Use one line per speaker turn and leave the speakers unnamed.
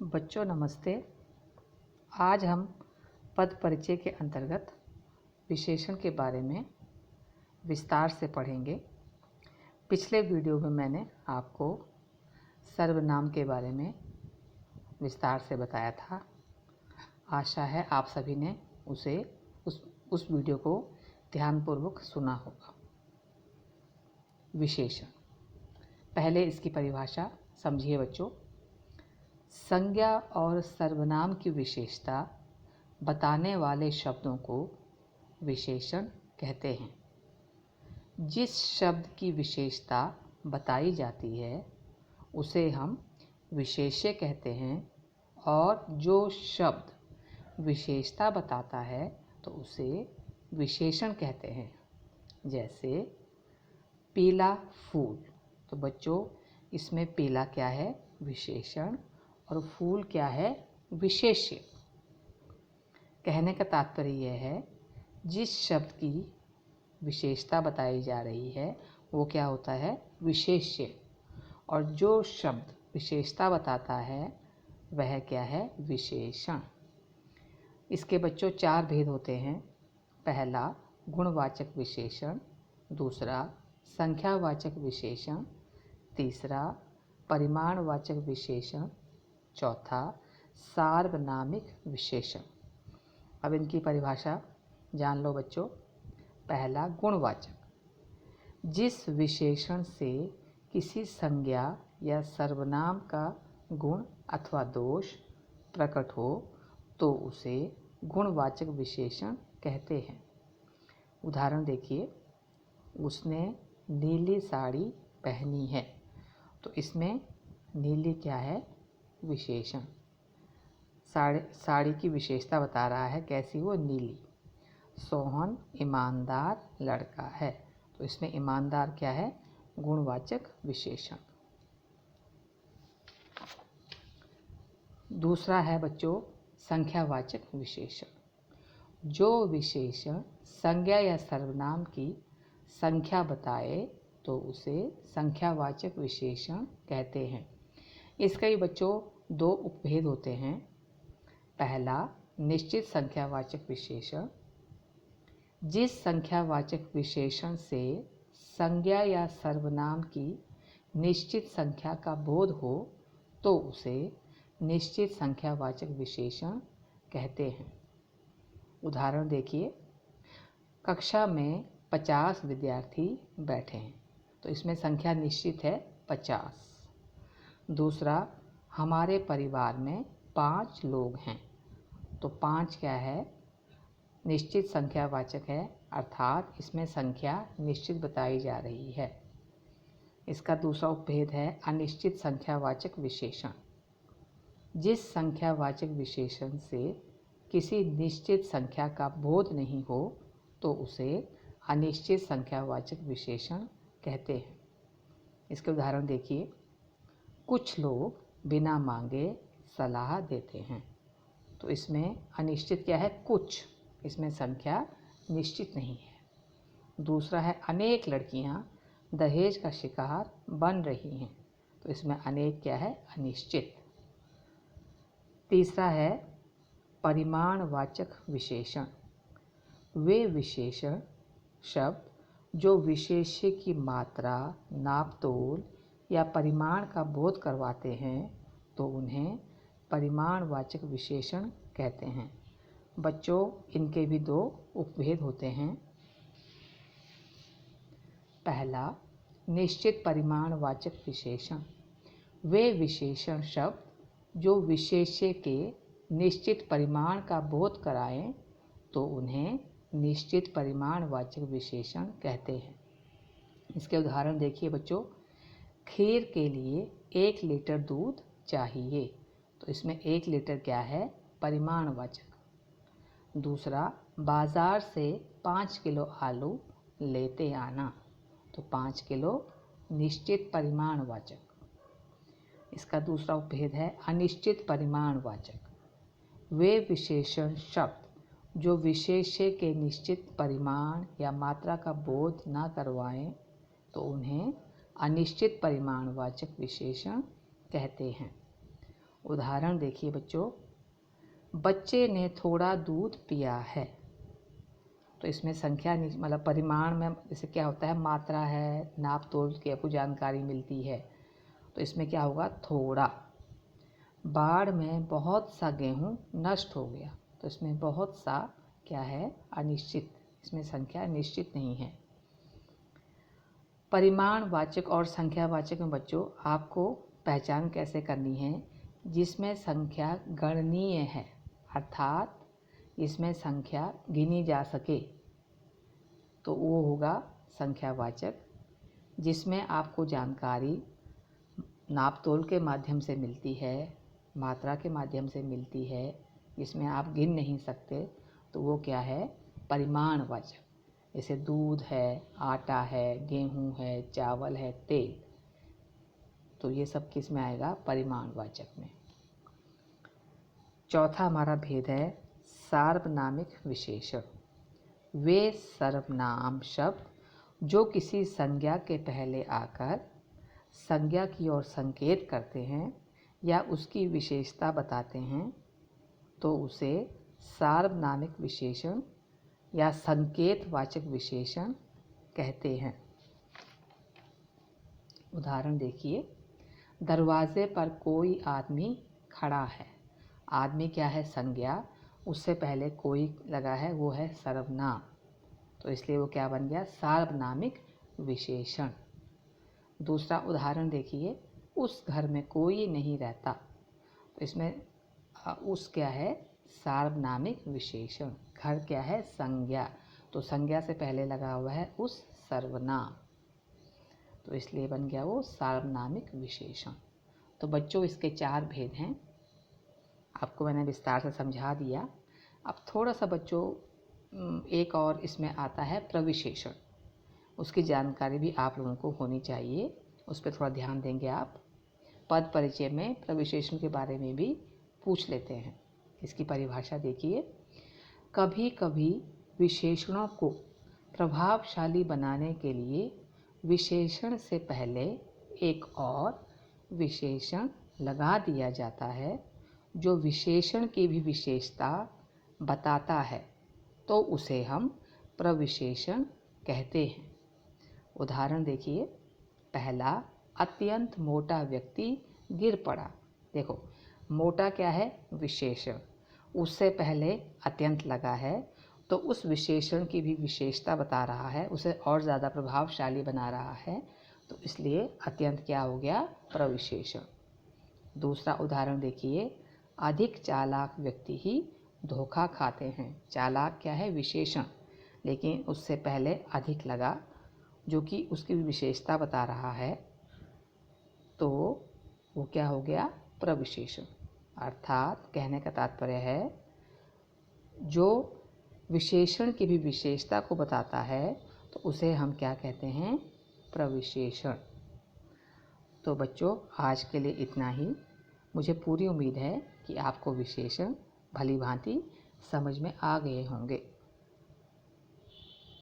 बच्चों नमस्ते। आज हम पद परिचय के अंतर्गत विशेषण के बारे में विस्तार से पढ़ेंगे। पिछले वीडियो में मैंने आपको सर्वनाम के बारे में विस्तार से बताया था। आशा है आप सभी ने उस वीडियो को ध्यानपूर्वक सुना होगा। विशेषण, पहले इसकी परिभाषा समझिए बच्चों। संज्ञा और सर्वनाम की विशेषता बताने वाले शब्दों को विशेषण कहते हैं। जिस शब्द की विशेषता बताई जाती है उसे हम विशेष्य कहते हैं, और जो शब्द विशेषता बताता है तो उसे विशेषण कहते हैं। जैसे पीला फूल, तो बच्चों इसमें पीला क्या है? विशेषण, और फूल क्या है? विशेष्य। कहने का तात्पर्य यह है, जिस शब्द की विशेषता बताई जा रही है वो क्या होता है? विशेष्य, और जो शब्द विशेषता बताता है वह क्या है? विशेषण। इसके बच्चों 4 भेद होते हैं। पहला गुणवाचक विशेषण, दूसरा संख्यावाचक विशेषण, तीसरा परिमाणवाचक विशेषण, चौथा सार्वनामिक विशेषण। अब इनकी परिभाषा जान लो बच्चों। पहला गुणवाचक, जिस विशेषण से किसी संज्ञा या सर्वनाम का गुण अथवा दोष प्रकट हो तो उसे गुणवाचक विशेषण कहते हैं। उदाहरण देखिए, उसने नीली साड़ी पहनी है, तो इसमें नीली क्या है? विशेषण। साड़ी की विशेषता बता रहा है, कैसी? वो नीली। सोहन ईमानदार लड़का है, तो इसमें ईमानदार क्या है? गुणवाचक विशेषण। दूसरा है बच्चों संख्यावाचक विशेषण। जो विशेषण संज्ञा या सर्वनाम की संख्या बताए तो उसे संख्यावाचक विशेषण कहते हैं। इसका ही बच्चों 2 उपभेद होते हैं। पहला निश्चित संख्यावाचक विशेषण, जिस संख्यावाचक विशेषण से संज्ञा या सर्वनाम की निश्चित संख्या का बोध हो तो उसे निश्चित संख्यावाचक विशेषण कहते हैं। उदाहरण देखिए, कक्षा में 50 विद्यार्थी बैठे हैं, तो इसमें संख्या निश्चित है 50। दूसरा, हमारे परिवार में 5 लोग हैं, तो 5 क्या है? निश्चित संख्यावाचक है, अर्थात इसमें संख्या निश्चित बताई जा रही है। इसका दूसरा उपभेद है अनिश्चित संख्यावाचक विशेषण। जिस संख्यावाचक विशेषण से किसी निश्चित संख्या का बोध नहीं हो तो उसे अनिश्चित संख्यावाचक विशेषण कहते हैं। इसके उदाहरण देखिए, कुछ लोग बिना मांगे सलाह देते हैं, तो इसमें अनिश्चित क्या है? कुछ, इसमें संख्या निश्चित नहीं है। दूसरा है अनेक लड़कियां दहेज का शिकार बन रही हैं, तो इसमें अनेक क्या है? अनिश्चित। तीसरा है परिमाणवाचक विशेषण। वे विशेषण शब्द जो विशेष्य की मात्रा, नापतोल या परिमाण का बोध करवाते हैं तो उन्हें परिमाणवाचक विशेषण कहते हैं। बच्चों इनके भी 2 उपभेद होते हैं। पहला निश्चित परिमाणवाचक विशेषण। वे विशेषण शब्द जो विशेष्य के निश्चित परिमाण का बोध कराएं तो उन्हें निश्चित परिमाणवाचक विशेषण कहते हैं। इसके उदाहरण देखिए बच्चों, खीर के लिए 1 लीटर दूध चाहिए, तो इसमें 1 लीटर क्या है? परिमाणवाचक। दूसरा, बाजार से 5 किलो आलू लेते आना, तो 5 किलो निश्चित परिमाणवाचक। इसका दूसरा उपभेद है अनिश्चित परिमाणवाचक। वे विशेषण शब्द जो विशेष्य के निश्चित परिमाण या मात्रा का बोध न करवाएं तो उन्हें अनिश्चित परिमाणवाचक विशेषण कहते हैं। उदाहरण देखिए बच्चों, बच्चे ने थोड़ा दूध पिया है। तो इसमें संख्या मतलब परिमाण में जैसे क्या होता है, मात्रा है, नाप तोल की आपको जानकारी मिलती है। तो इसमें क्या होगा, थोड़ा। बाढ़ में बहुत सा गेहूँ नष्ट हो गया। तो इसमें बहुत सा क्या है, अनिश्चित, इसमें संख्या निश्चित नहीं है। परिमाणवाचक और संख्यावाचक में बच्चों आपको पहचान कैसे करनी है, जिसमें संख्या गणनीय है, अर्थात इसमें संख्या गिनी जा सके, तो वो होगा संख्यावाचक। जिसमें आपको जानकारी नाप तोल के माध्यम से मिलती है, मात्रा के माध्यम से मिलती है, जिसमें आप गिन नहीं सकते, तो वो क्या है, परिमाणवाचक। जैसे दूध है, आटा है, गेहूँ है, चावल है, तेल, तो ये सब किस में आएगा, परिमाणवाचक में। चौथा हमारा भेद है सार्वनामिक विशेषण। वे सर्वनाम शब्द जो किसी संज्ञा के पहले आकर संज्ञा की ओर संकेत करते हैं या उसकी विशेषता बताते हैं, तो उसे सार्वनामिक विशेषण या संकेतवाचक विशेषण कहते हैं। उदाहरण देखिए, दरवाजे पर कोई आदमी खड़ा है। आदमी क्या है, संज्ञा, उससे पहले कोई लगा है, वो है सर्वनाम, तो इसलिए वो क्या बन गया, सार्वनामिक विशेषण। दूसरा उदाहरण देखिए, उस घर में कोई नहीं रहता। तो इसमें उस क्या है, सार्वनामिक विशेषण। घर क्या है, संज्ञा, तो संज्ञा से पहले लगा हुआ है उस, सर्वनाम, तो इसलिए बन गया वो सार्वनामिक विशेषण। तो बच्चों इसके 4 भेद हैं, आपको मैंने विस्तार से समझा दिया। अब थोड़ा सा बच्चों एक और इसमें आता है प्रविशेषण, उसकी जानकारी भी आप लोगों को होनी चाहिए, उस पर थोड़ा ध्यान देंगे आप। पद परिचय में प्रविशेषण के बारे में भी पूछ लेते हैं। इसकी परिभाषा देखिए, कभी कभी विशेषणों को प्रभावशाली बनाने के लिए विशेषण से पहले एक और विशेषण लगा दिया जाता है जो विशेषण की भी विशेषता बताता है, तो उसे हम प्रविशेषण कहते हैं। उदाहरण देखिए, पहला, अत्यंत मोटा व्यक्ति गिर पड़ा। देखो, मोटा क्या है, विशेषण, उससे पहले अत्यंत लगा है, तो उस विशेषण की भी विशेषता बता रहा है, उसे और ज़्यादा प्रभावशाली बना रहा है, तो इसलिए अत्यंत क्या हो गया, प्रविशेषण। दूसरा उदाहरण देखिए, अधिक चालाक व्यक्ति ही धोखा खाते हैं। चालाक क्या है, विशेषण, लेकिन उससे पहले अधिक लगा जो कि उसकी विशेषता बता रहा है, तो वो क्या हो गया, प्रविशेषण। अर्थात कहने का तात्पर्य है, जो विशेषण की भी विशेषता को बताता है, तो उसे हम क्या कहते हैं, प्रविशेषण। तो बच्चों आज के लिए इतना ही। मुझे पूरी उम्मीद है कि आपको विशेषण भली भांति समझ में आ गए होंगे।